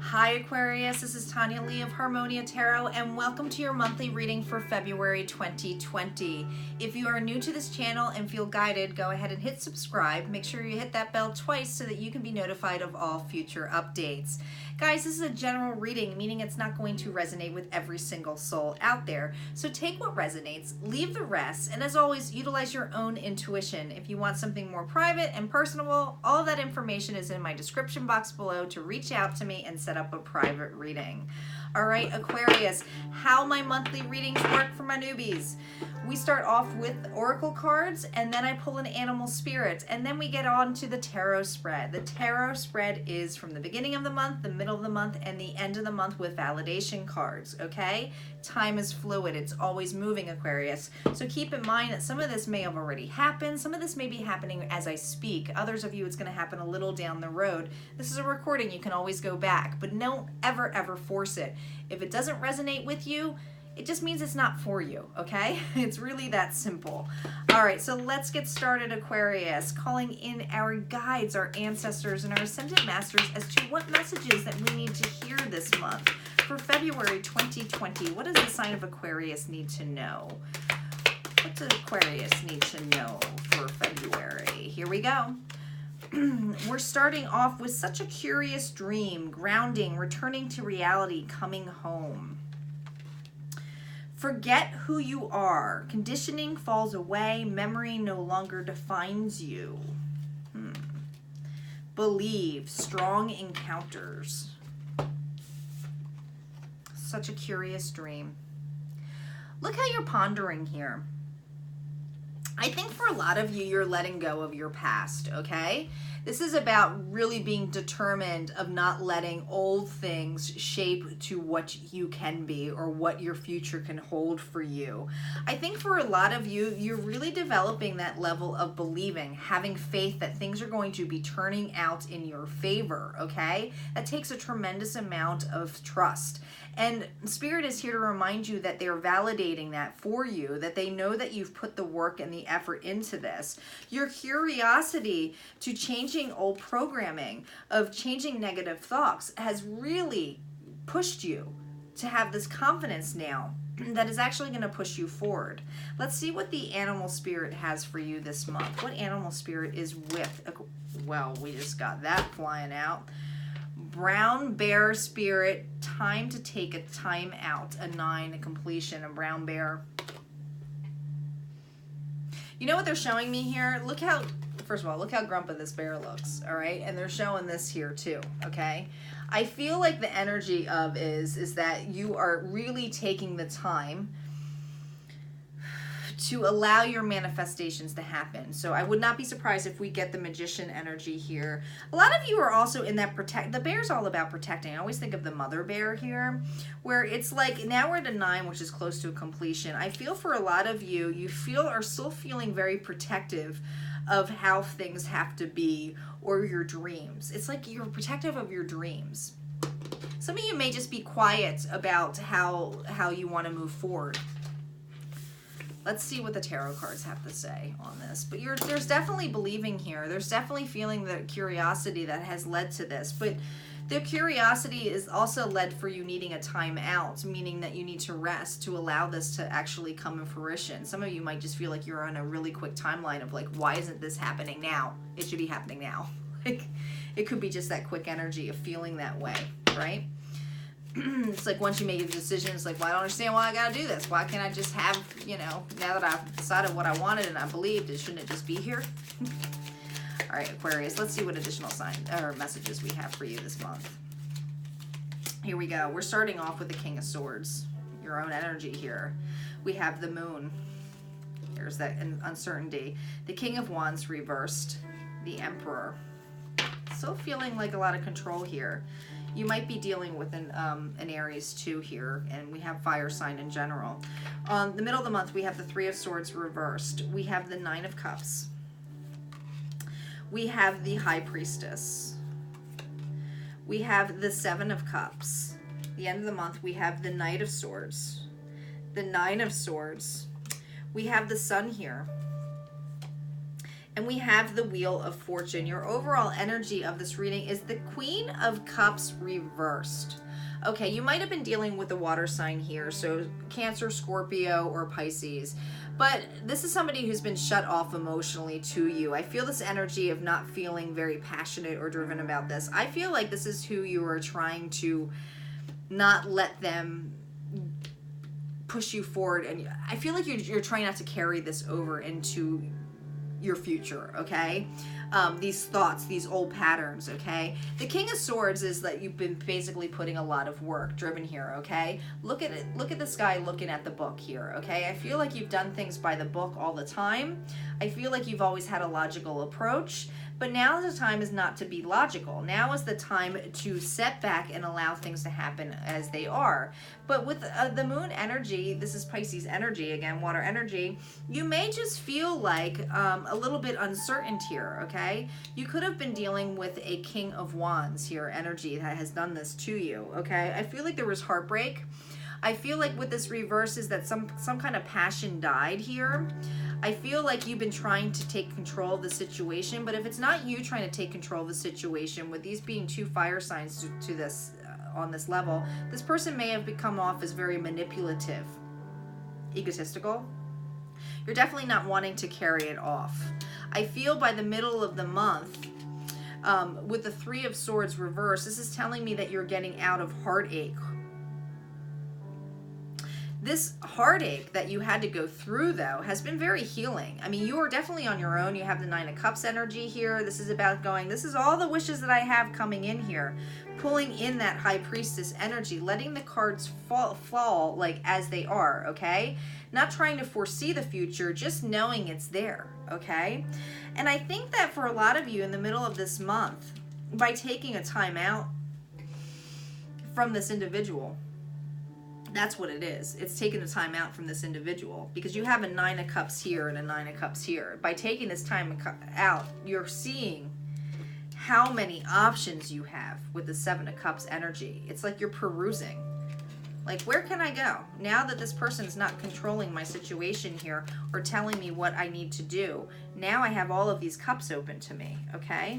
Hi Aquarius, this is Tanya Lee of Harmonia Tarot and welcome to your monthly reading for February 2020. If you are new to this channel and feel guided, go ahead and hit subscribe. Make sure you hit that bell twice so that you can be notified of all future updates. Guys, this is a general reading, meaning it's not going to resonate with every single soul out there. So take what resonates, leave the rest, and as always, utilize your own intuition. If you want something more private and personable, all of that information is in my description box below to reach out to me and set up a private reading. All right, Aquarius, how my monthly readings work for my newbies. We start off with oracle cards, and then I pull an animal spirit, and then we get on to the tarot spread. The tarot spread is from the beginning of the month, the middle of the month, and the end of the month with validation cards, okay? Time is fluid. It's always moving, Aquarius. So keep in mind that some of this may have already happened. Some of this may be happening as I speak. Others of you, it's going to happen a little down the road. This is a recording. You can always go back, but don't ever force it. If it doesn't resonate with you, it just means it's not for you, okay? It's really that simple. All right, so let's get started, Aquarius. Calling in our guides, our ancestors, and our ascended masters as to what messages that we need to hear this month for February 2020. What does the sign of Aquarius need to know? What does Aquarius need to know for February? Here we go. We're starting off with such a curious dream, grounding, returning to reality, coming home. Forget who you are. Conditioning falls away. Memory no longer defines you. Believe. Strong encounters. Such a curious dream. Look how you're pondering here. I think for a lot of you, you're letting go of your past, okay? This is about really being determined of not letting old things shape to what you can be or what your future can hold for you. I think for a lot of you, you're really developing that level of believing, having faith that things are going to be turning out in your favor, okay? That takes a tremendous amount of trust. And Spirit is here to remind you that they're validating that for you, that they know that you've put the work and the effort into this. Your curiosity to changing old programming, of changing negative thoughts, has really pushed you to have this confidence now that is actually going to push you forward. Let's see what the animal spirit has for you this month. What animal spirit is with? Well, we just got that flying out. Brown bear spirit, time to take a time out, a 9, a completion, a brown bear. You know what they're showing me here? Look how, first of all, look how grumpy this bear looks, all right? And they're showing this here too, okay? I feel like the energy of is that you are really taking the time to allow your manifestations to happen. So I would not be surprised if we get the magician energy here. A lot of you are also in that the bear's all about protecting. I always think of the mother bear here, where it's like, now we're at a 9, which is close to a completion. I feel for a lot of you, are still feeling very protective of how things have to be, or your dreams. It's like you're protective of your dreams. Some of you may just be quiet about how you want to move forward. Let's see what the tarot cards have to say on this. But there's definitely believing here. There's definitely feeling the curiosity that has led to this. But the curiosity is also led for you needing a time out, meaning that you need to rest to allow this to actually come in fruition. Some of you might just feel like you're on a really quick timeline of like, why isn't this happening now? It should be happening now. Like, it could be just that quick energy of feeling that way, right? It's like once you make a decision, it's like, well, I don't understand why I gotta do this. Why can't I just have, you know, now that I've decided what I wanted and I believed it, shouldn't it just be here? All right, Aquarius, let's see what additional messages we have for you this month. Here we go. We're starting off with the King of Swords, your own energy here. We have the Moon. There's that uncertainty. The King of Wands reversed. The Emperor. Still feeling like a lot of control here. You might be dealing with an Aries too here, and we have fire sign in general. On the middle of the month, we have the 3 of Swords reversed. We have the 9 of Cups. We have the High Priestess. We have the 7 of Cups. The end of the month, we have the Knight of Swords. The 9 of Swords. We have the Sun here. And we have the Wheel of Fortune. Your overall energy of this reading is the Queen of Cups reversed. Okay, you might have been dealing with a water sign here, so Cancer, Scorpio, or Pisces. But this is somebody who's been shut off emotionally to you. I feel this energy of not feeling very passionate or driven about this. I feel like this is who you are trying to not let them push you forward. And I feel like you're trying not to carry this over into your future, okay? These thoughts, these old patterns, okay? The King of Swords is that you've been basically putting a lot of work driven here, okay? Look at it. Look at this guy looking at the book here, okay? I feel like you've done things by the book all the time. I feel like you've always had a logical approach, but now the time is not to be logical. Now is the time to set back and allow things to happen as they are. But with the moon energy, this is Pisces energy again, water energy, you may just feel like a little bit uncertain here, okay? You could have been dealing with a King of Wands here energy that has done this to you, okay? I feel like there was heartbreak. I feel like with this reverse is that some kind of passion died here. I feel like you've been trying to take control of the situation, but if it's not you trying to take control of the situation, with these being two fire signs to this on this level, this person may have become off as very manipulative, egotistical. You're definitely not wanting to carry it off. I feel by the middle of the month, with the Three of Swords reverse, this is telling me that you're getting out of heartache. This heartache that you had to go through, though, has been very healing. I mean, you are definitely on your own. You have the Nine of Cups energy here. This is about going, this is all the wishes that I have coming in here. Pulling in that High Priestess energy, letting the cards fall like as they are, okay? Not trying to foresee the future, just knowing it's there, okay? And I think that for a lot of you in the middle of this month, by taking a time out from this individual, that's what it is. It's taking the time out from this individual, because you have a Nine of Cups here and a Nine of Cups here. By taking this time out, you're seeing how many options you have with the Seven of Cups energy. It's like you're perusing. Like, where can I go? Now that this person's not controlling my situation here or telling me what I need to do, now I have all of these cups open to me, okay?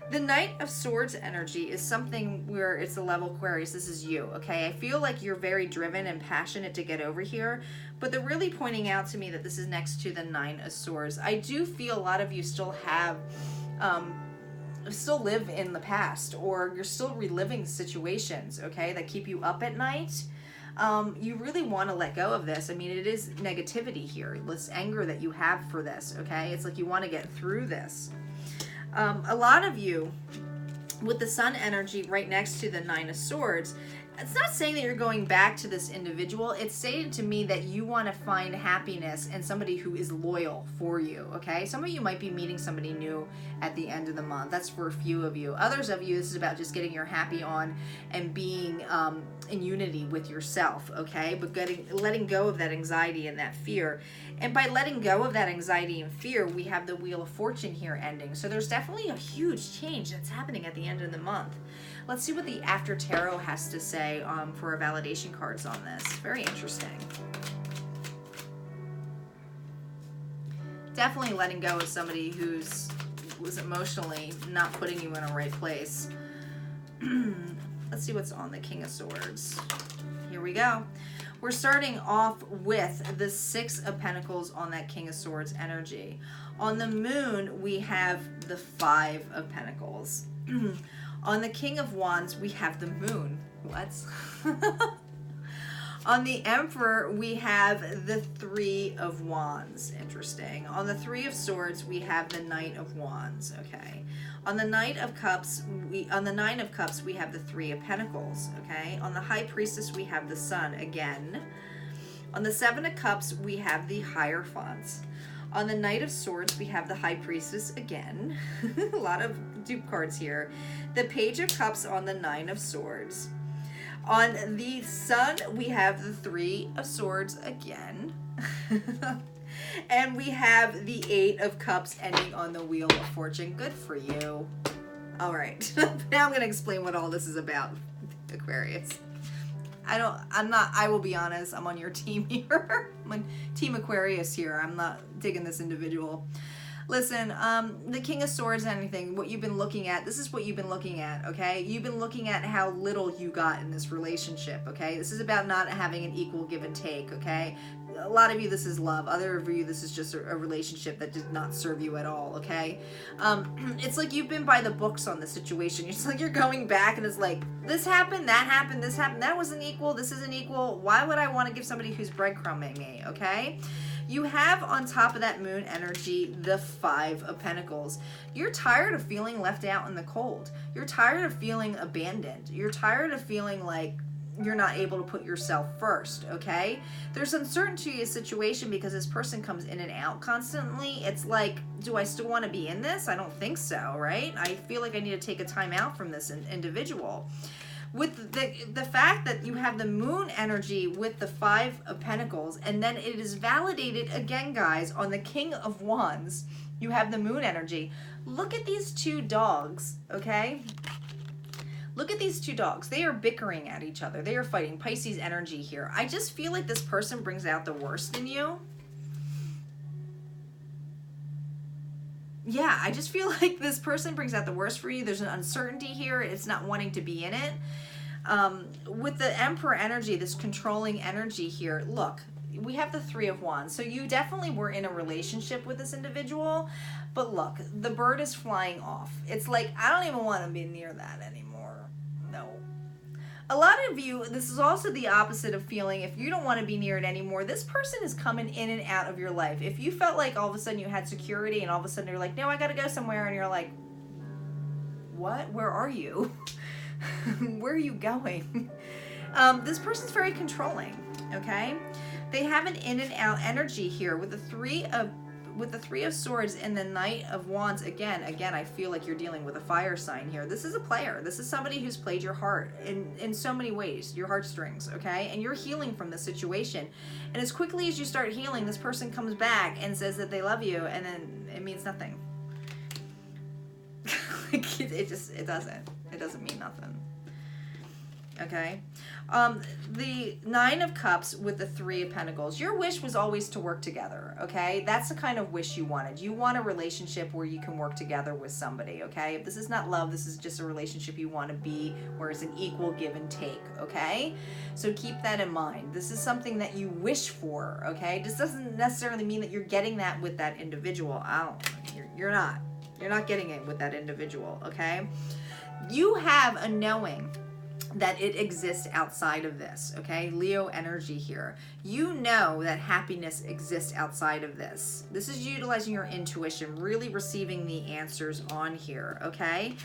The Knight of Swords energy is something where it's a level Aquarius. This is you, okay? I feel like you're very driven and passionate to get over here, but they're really pointing out to me that this is next to the Nine of Swords. I do feel a lot of you still have, still live in the past, or you're still reliving situations, okay, that keep you up at night. You really want to let go of this. I mean, it is negativity here, this anger that you have for this, okay? It's like you want to get through this. A lot of you, with the Sun energy right next to the Nine of Swords, it's not saying that you're going back to this individual. It's saying to me that you want to find happiness in somebody who is loyal for you, okay? Some of you might be meeting somebody new at the end of the month. That's for a few of you. Others of you, this is about just getting your happy on and being in unity with yourself, okay? But letting go of that anxiety and that fear. And by letting go of that anxiety and fear, we have the Wheel of Fortune here ending. So there's definitely a huge change that's happening at the end of the month. Let's see what the After Tarot has to say for our validation cards on this. Very interesting. Definitely letting go of somebody was emotionally not putting you in a right place. Let's see what's on the King of Swords. Here we go. We're starting off with the Six of Pentacles on that King of Swords energy. On the Moon, we have the Five of Pentacles. On the King of Wands, we have the Moon. What? On the Emperor, we have the Three of Wands. Interesting. On the Three of Swords, we have the Knight of Wands. Okay. On the Nine of Cups, we have the Three of Pentacles. Okay. On the High Priestess, we have the Sun again. On the Seven of Cups, we have the Hierophants. On the Knight of Swords, we have the High Priestess again. A lot of dupe cards here. The Page of Cups on the Nine of Swords. On the Sun, we have the Three of Swords again. And we have the Eight of Cups ending on the Wheel of Fortune. Good for you. All right. Now I'm going to explain what all this is about, Aquarius. I will be honest, I'm on your team here. I'm on Team Aquarius here. I'm not digging this individual. Listen, the King of Swords, anything, what you've been looking at, this is what you've been looking at, okay? You've been looking at how little you got in this relationship, okay? This is about not having an equal give and take, okay? A lot of you, this is love. Other of you, this is just a relationship that did not serve you at all, okay? It's like you've been by the books on the situation. It's like you're going back and it's like, this happened, this happened, that wasn't equal, this isn't equal. Why would I want to give somebody who's breadcrumbing me, okay? You have on top of that moon energy the Five of Pentacles. You're tired of feeling left out in the cold. You're tired of feeling abandoned. You're tired of feeling like you're not able to put yourself first, okay? There's uncertainty in a situation because this person comes in and out constantly. It's like, do I still want to be in this? I don't think so, right? I feel like I need to take a time out from this individual. With the fact that you have the moon energy with the Five of Pentacles, and then it is validated again, guys, on the King of Wands, you have the moon energy. Look at these two dogs, okay? Look at these two dogs. They are bickering at each other. They are fighting. Pisces energy here. I just feel like this person brings out the worst in you. Yeah, I just feel like this person brings out the worst for you. There's an uncertainty here. It's not wanting to be in it. With the Emperor energy, this controlling energy here, look, we have the Three of Wands. So you definitely were in a relationship with this individual, but look, the bird is flying off. It's like, I don't even want to be near that anymore. No. A lot of you, this is also the opposite of feeling if you don't want to be near it anymore. This person is coming in and out of your life. If you felt like all of a sudden you had security and all of a sudden you're like, no, I got to go somewhere, and you're like, what? Where are you? Where are you going? This person's very controlling, okay? They have an in and out energy here with the Three of Swords and the Knight of Wands. Again, I feel like you're dealing with a fire sign here. This is a player. This is somebody who's played your heart in so many ways, your heartstrings, okay? And you're healing from the situation. And as quickly as you start healing, this person comes back and says that they love you, and then it means nothing. It doesn't mean nothing. Okay. The Nine of Cups with the Three of Pentacles. Your wish was always to work together, okay? That's the kind of wish you wanted. You want a relationship where you can work together with somebody, okay? If this is not love, this is just a relationship you want to be where it's an equal give and take, okay? So keep that in mind. This is something that you wish for, okay? This doesn't necessarily mean that you're getting that with that individual. You're not. You're not getting it with that individual, okay? You have a knowing that it exists outside of this, okay? Leo energy here. You know that happiness exists outside of this. This is utilizing your intuition, really receiving the answers on here, okay?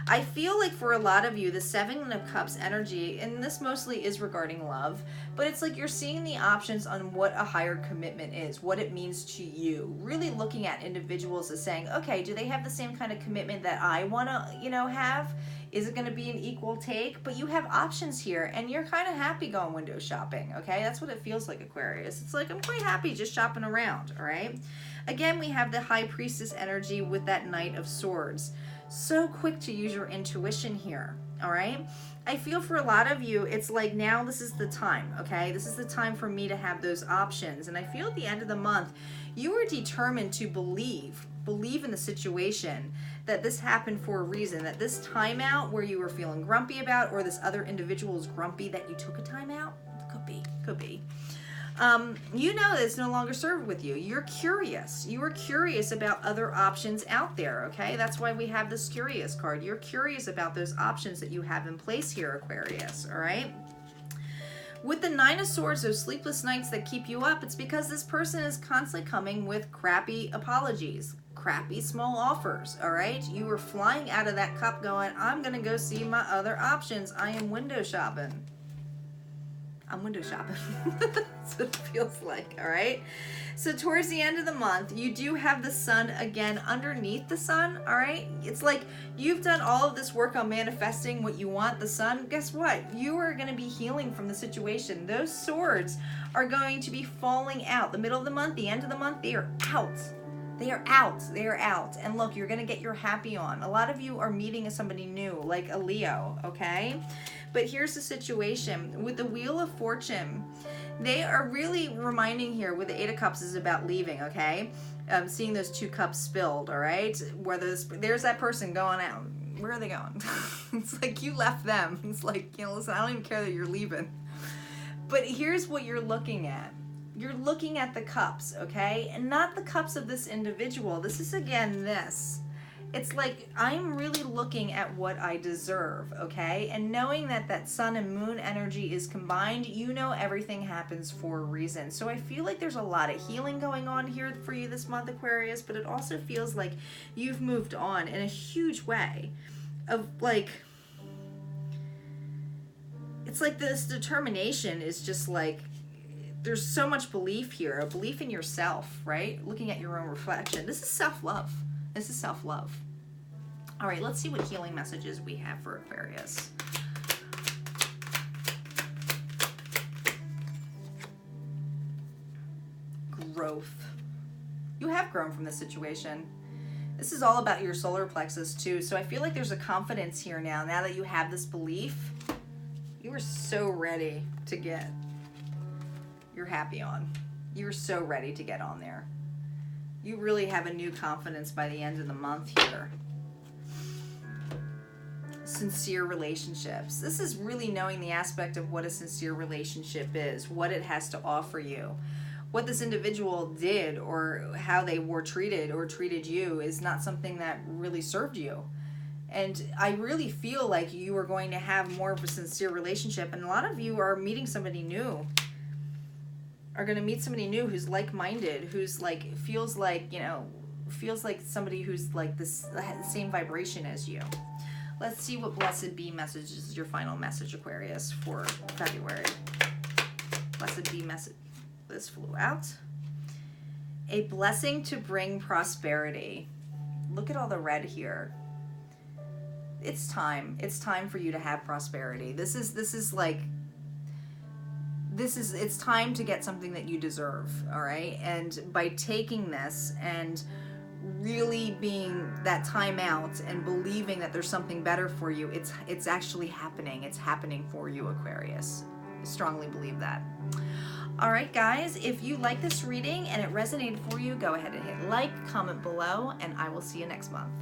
I feel like for a lot of you, the Seven of Cups energy, and this mostly is regarding love, but it's like you're seeing the options on what a higher commitment is, what it means to you. Really looking at individuals as saying, okay, do they have the same kind of commitment that I want to, have? Is it going to be an equal take? But you have options here, and you're kind of happy going window shopping, okay? That's what it feels like, Aquarius. It's like, I'm quite happy just shopping around, all right? Again, we have the High Priestess energy with that Knight of Swords. So quick to use your intuition here, all right? I feel for a lot of you, it's like now this is the time, okay? This is the time for me to have those options. And I feel at the end of the month, you are determined to believe in the situation, that this happened for a reason, that this timeout where you were feeling grumpy about, or this other individual is grumpy that you took a timeout, could be. You know that it's no longer served with you. You're curious. You are curious about other options out there, okay? That's why we have this Curious card. You're curious about those options that you have in place here, Aquarius, all right? With the Nine of Swords, those sleepless nights that keep you up, it's because this person is constantly coming with crappy apologies, crappy small offers, all right? You were flying out of that cup going, I'm going to go see my other options. I am window shopping. I'm window shopping. That's what it feels like, all right? So towards the end of the month, you do have the sun again underneath the sun, all right? It's like you've done all of this work on manifesting what you want, the sun. Guess what? You are going to be healing from the situation. Those swords are going to be falling out. The middle of the month, the end of the month, they are out. They are out. They are out. And look, you're going to get your happy on. A lot of you are meeting somebody new, like a Leo, okay? But here's the situation with the Wheel of Fortune. They are really reminding here with the Eight of Cups is about leaving, okay? Seeing those 2 cups spilled, all right? Whether there's that person going out. Where are they going? It's like you left them. It's like, you know, listen, I don't even care that you're leaving. But here's what you're looking at. You're looking at the cups, okay? And not the cups of this individual. This is, again, this. It's like I'm really looking at what I deserve, okay? And knowing that that sun and moon energy is combined, you know everything happens for a reason. So I feel like there's a lot of healing going on here for you this month, Aquarius, but it also feels like you've moved on in a huge way of like, it's like this determination is just like, there's so much belief here, a belief in yourself, right? Looking at your own reflection. This is self-love. This is self-love. All right, let's see what healing messages we have for Aquarius. Growth. You have grown from this situation. This is all about your solar plexus too. So I feel like there's a confidence here now. Now that you have this belief, you are so ready to get your happy on. You're so ready to get on there. You really have a new confidence by the end of the month here. Sincere relationships. This is really knowing the aspect of what a sincere relationship is, what it has to offer you. What this individual did or how they were treated or treated you is not something that really served you. And I really feel like you are going to have more of a sincere relationship. And a lot of you are meeting somebody new. Are going to meet somebody new who's like-minded, who's like, feels like, you know, feels like somebody who's like this, the same vibration as you. Let's see what Blessed Be message is your final message, Aquarius, for February. Blessed Be message. This flew out. A blessing to bring prosperity. Look at all the red here. It's time. It's time for you to have prosperity. It's time to get something that you deserve, all right? And by taking this and really being that time out and believing that there's something better for you, it's actually happening. It's happening for you, Aquarius. I strongly believe that. All right, guys, if you like this reading and it resonated for you, go ahead and hit like, comment below, and I will see you next month.